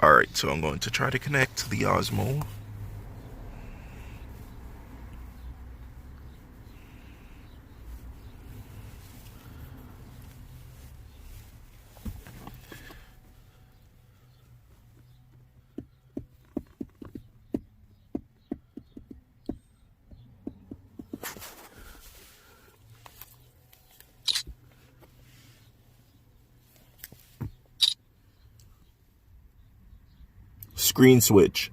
Alright, so I'm going to try to connect to the Osmo. Screen switch.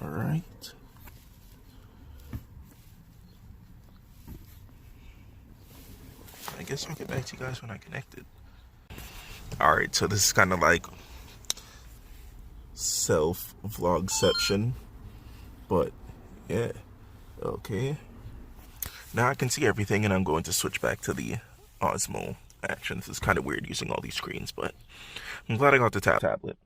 Alright. I guess I'll get back to you guys when I connect it. Alright, so this is kind of like self-vlogception. But, yeah. Okay. Now I can see everything, and I'm going to switch back to the Osmo action. This is kind of weird using all these screens, but I'm glad I got the tablet.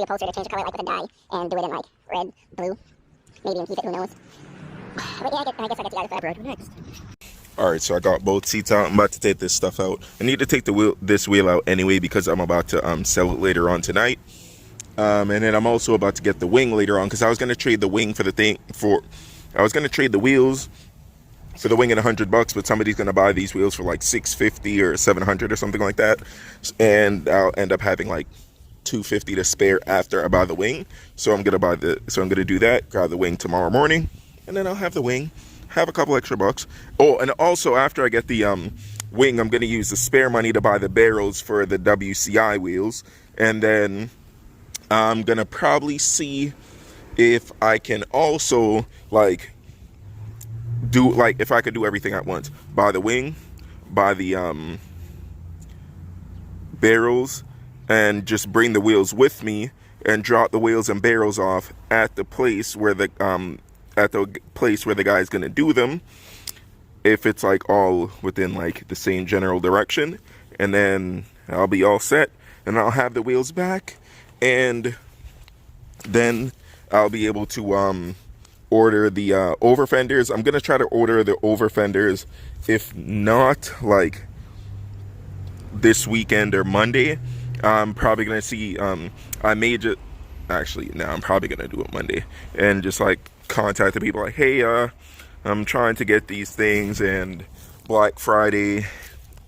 upholster to change the color like with a dye and do it in like red, blue, maybe in heat it, who knows. But yeah, I guess I'll get together for that next. Alright, so I got both seats out. I'm about to take this stuff out. I need to take this wheel out anyway because I'm about to sell it later on tonight. And then I'm also about to get the wing later on because I was going to trade the wing for the thing I was going to trade the wheels for the wing at $100, but somebody's going to buy these wheels for like $650 or $700 or something like that. And I'll end up having like $250 to spare after I buy the wing. So I'm going to do that, grab the wing tomorrow morning, and then I'll have the wing, have a couple extra bucks. Oh, and also after I get the wing, I'm going to use the spare money to buy the barrels for the WCI wheels. And then I'm going to probably see if I can also like do like if I could do everything at once. Buy the wing, buy the barrels, and just bring the wheels with me and drop the wheels and barrels off at the place where the guy's gonna do them, if it's like all within like the same general direction. And then I'll be all set and I'll have the wheels back, and then I'll be able to order the over fenders. I'm gonna try to order the over fenders, if not like this weekend or Monday. I'm probably gonna see I may just actually no, I'm probably gonna do it Monday and just like contact the people like, hey, I'm trying to get these things, and Black Friday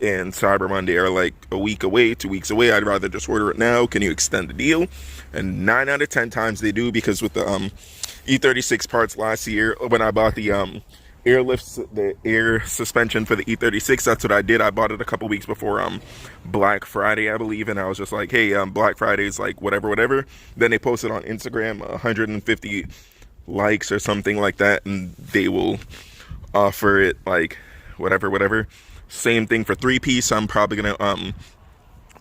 and Cyber Monday are like a week away, 2 weeks away. I'd rather just order it now. Can you extend the deal? And 9 out of 10 times they do, because with the E36 parts last year, when I bought the the air suspension for the E36, that's what I did. I bought it a couple weeks before Black Friday, I believe, and I was just like, hey, Black Friday is like whatever. Then they posted on Instagram 150 likes or something like that, and they will offer it like whatever. Same thing for 3-piece. I'm probably gonna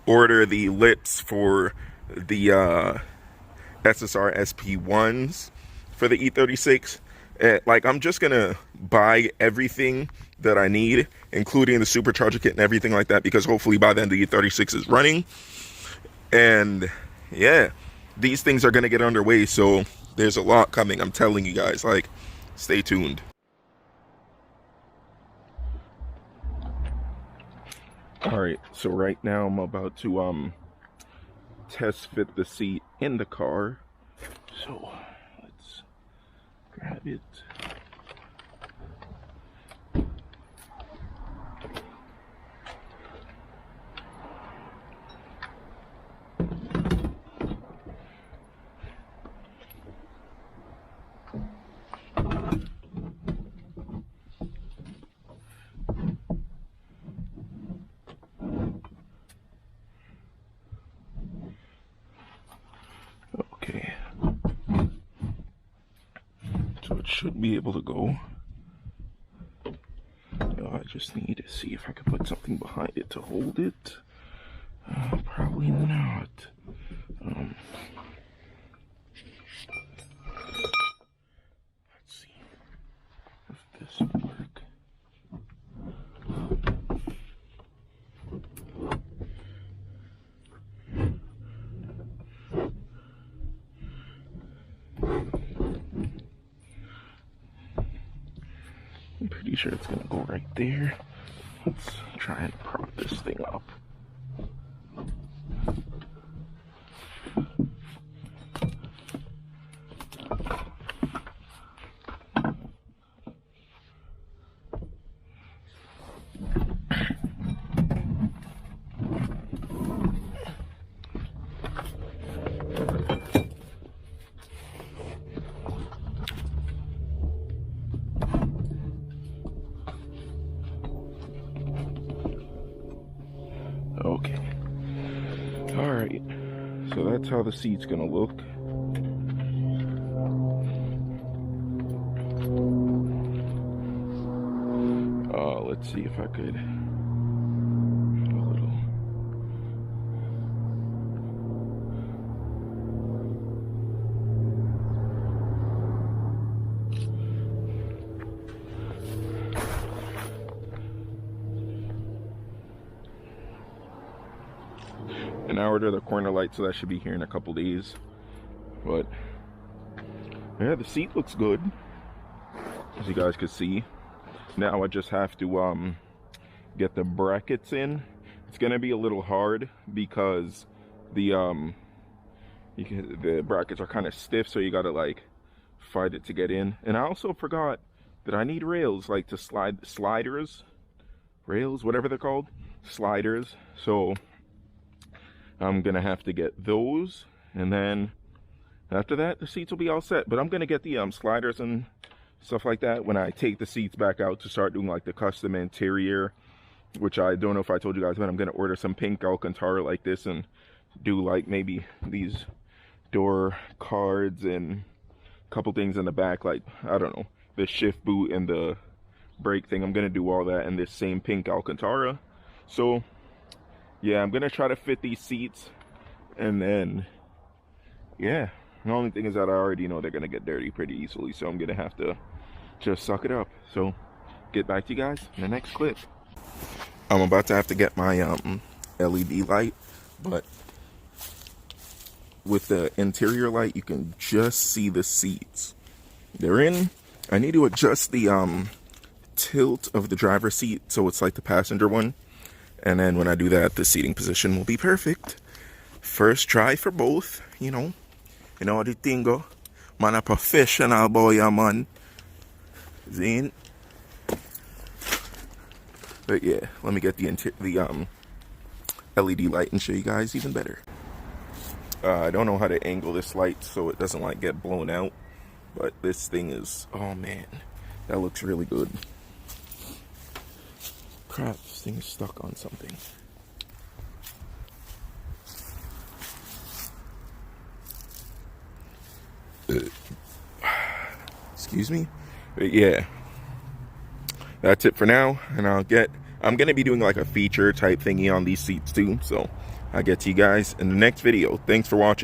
order the lips for the SSR SP1s for the E36. Like, I'm just gonna buy everything that I need, including the supercharger kit and everything like that, because hopefully by then the E36 is running. And yeah, these things are gonna get underway, so there's a lot coming. I'm telling you guys, like, stay tuned. Alright, so right now I'm about to test fit the seat in the car. So let's grab it. Okay, so it should be able to go. I just need to see if I can put something behind it to hold it. Probably not. Let's see if this will work. I'm pretty sure it's gonna go right there. Let's try and prop this thing up. Okay. Alright. So that's how the seat's gonna look. Let's see if I could a little. And I ordered the corner light, so that should be here in a couple days. But yeah, the seat looks good, as you guys can see. Now I just have to get the brackets in. It's gonna be a little hard because the brackets are kind of stiff, so you gotta like fight it to get in. And I also forgot that I need rails, like to sliders, rails, whatever they're called, sliders. So I'm gonna have to get those, and then after that the seats will be all set. But I'm gonna get the sliders and stuff like that when I take the seats back out to start doing like the custom interior, which I don't know if I told you guys, but I'm gonna order some pink Alcantara like this and do like maybe these door cards and a couple things in the back, like I don't know, the shift boot and the brake thing. I'm gonna do all that in this same pink Alcantara. So yeah, I'm gonna try to fit these seats, and then yeah, the only thing is that I already know they're gonna get dirty pretty easily, so I'm gonna have to just suck it up. So get back to you guys in the next clip. I'm about to have to get my LED light, but with the interior light you can just see the seats. They're in. I need to adjust the tilt of the driver's seat so it's like the passenger one, and then when I do that the seating position will be perfect. First try for both, you know how the thing go. Man a professional boy, a man. Zine. But yeah, let me get the LED light and show you guys even better. I don't know how to angle this light so it doesn't like get blown out, but this thing is, oh man, that looks really good. Crap, this thing is stuck on something. Excuse me. But yeah, that's it for now, and I'm gonna be doing like a feature type thingy on these seats too, so I'll get to you guys in the next video. Thanks for watching.